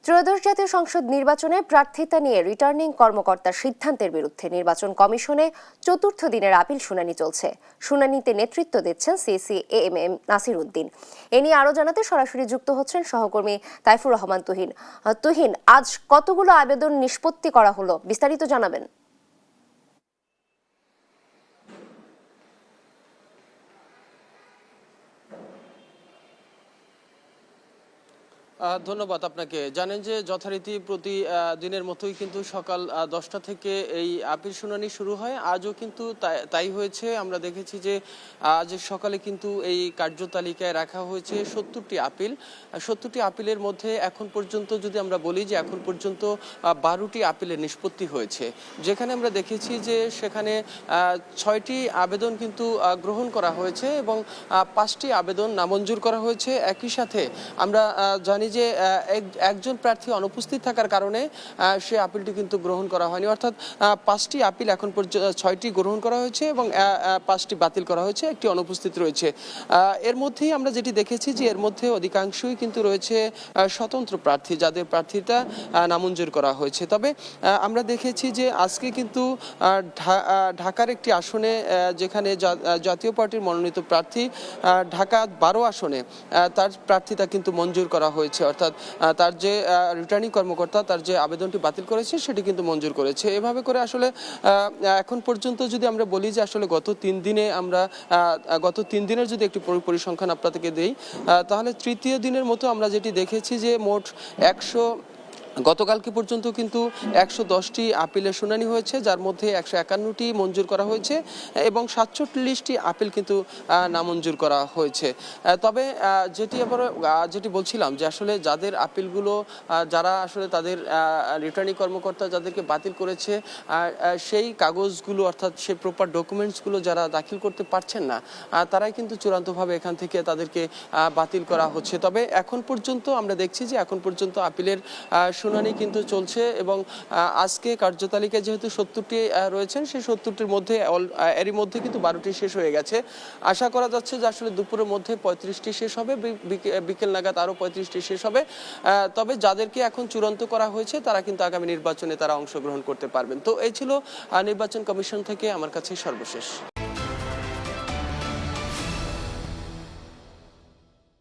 ত্রয়োদশ জাতীয় সংসদ নির্বাচনে প্রার্থিতা নিয়ে রিটার্নিং কর্মকর্তার সিদ্ধান্তের বিরুদ্ধে নির্বাচন কমিশনে চতুর্থ দিনের আপিল শুনানি চলছে। শুনানিতে নেতৃত্ব দিচ্ছেন সিএসি এএমএম নাসির উদ্দিন। এ নিয়ে আরও জানাতে সরাসরি যুক্ত হচ্ছেন সহকর্মী তাইফুর রহমান তুহিন। তুহিন, আজ কতগুলো আবেদন নিষ্পত্তি করা হলো, বিস্তারিত জানাবেন। ধন্যবাদ আপনাকে। জানেন যে যথারীতি প্রতি দিনের মতোই কিন্তু সকাল 10টা থেকে এই আপিল শুনানি শুরু হয়। আজও কিন্তু তাই হয়েছে। আমরা দেখেছি যে আজ সকালে কিন্তু এই কার্যতালিকায় রাখা হয়েছে 70টি আপিল। 70টি আপিলের মধ্যে এখন পর্যন্ত যদি আমরা বলি যে এখন পর্যন্ত 12টি আপিলের নিষ্পত্তি হয়েছে, যেখানে আমরা দেখেছি যে সেখানে 6টি আবেদন কিন্তু গ্রহণ করা হয়েছে এবং 5টি আবেদন নামঞ্জুর করা হয়েছে। একই সাথে আমরা জানি যে একজন প্রার্থী অনুপস্থিত থাকার কারণে সে আপিলটি কিন্তু গ্রহণ করা হয়নি, অর্থাৎ 5টি আপিল এখন পর্যন্ত 6টি গ্রহণ করা হয়েছে এবং 5টি বাতিল করা হয়েছে, একটি অনুপস্থিত রয়েছে। এর মধ্যেই আমরা যেটি দেখেছি যে এর মধ্যে অধিকাংশই কিন্তু রয়েছে স্বতন্ত্র প্রার্থী, যাদের প্রার্থীতা নামঞ্জুর করা হয়েছে। তবে আমরা দেখেছি যে আজকে কিন্তু ঢাকার একটি আসনে, যেখানে জাতীয় পার্টির মনোনীত প্রার্থী ঢাকা 12 আসনে তার প্রার্থীতা কিন্তু মঞ্জুর করা হয়েছে, অর্থাৎ তার যে রিটার্নিং কর্মকর্তা তার যে আবেদনটি বাতিল করেছে সেটি কিন্তু মঞ্জুর করেছে। এভাবে করে আসলে এখন পর্যন্ত যদি আমরা বলি যে আসলে গত 3 দিনের যদি একটি পরিসংখ্যান আপনাদেরকে দেই, তাহলে তৃতীয় দিনের মতো আমরা যেটি দেখেছি যে মোট গতকালকে পর্যন্ত কিন্তু 110টি আপিলের শুনানি হয়েছে, যার মধ্যে 151টি মঞ্জুর করা হয়েছে এবং 47টি আপিল কিন্তু নামঞ্জুর করা হয়েছে। তবে যেটি বলছিলাম যে আসলে যাদের আপিলগুলো, যারা আসলে তাদের রিটার্নিং কর্মকর্তা যাদেরকে বাতিল করেছে, সেই কাগজগুলো অর্থাৎ সেই প্রপার ডকুমেন্টসগুলো যারা দাখিল করতে পারছেন না, তারাই কিন্তু চূড়ান্তভাবে এখান থেকে তাদেরকে বাতিল করা হচ্ছে। তবে এখন পর্যন্ত আমরা দেখছি যে এখন পর্যন্ত আপিলের শুনানি কিন্তু চলছে এবং আজকে কার্যতালিকায় যেহেতু 70টি রয়েছেন, সেই 70টির মধ্যে এরই মধ্যে কিন্তু 12টি শেষ হয়ে গেছে। আশা করা যাচ্ছে যে আসলে দুপুরের মধ্যে 35টি শেষ হবে, বিকেল নাগাদ আরও 35টি শেষ হবে। তবে যাদেরকে এখন চূড়ান্ত করা হয়েছে তারা কিন্তু আগামী নির্বাচনে তারা অংশগ্রহণ করতে পারবেন। তো এই ছিল নির্বাচন কমিশন থেকে আমার কাছে সর্বশেষ।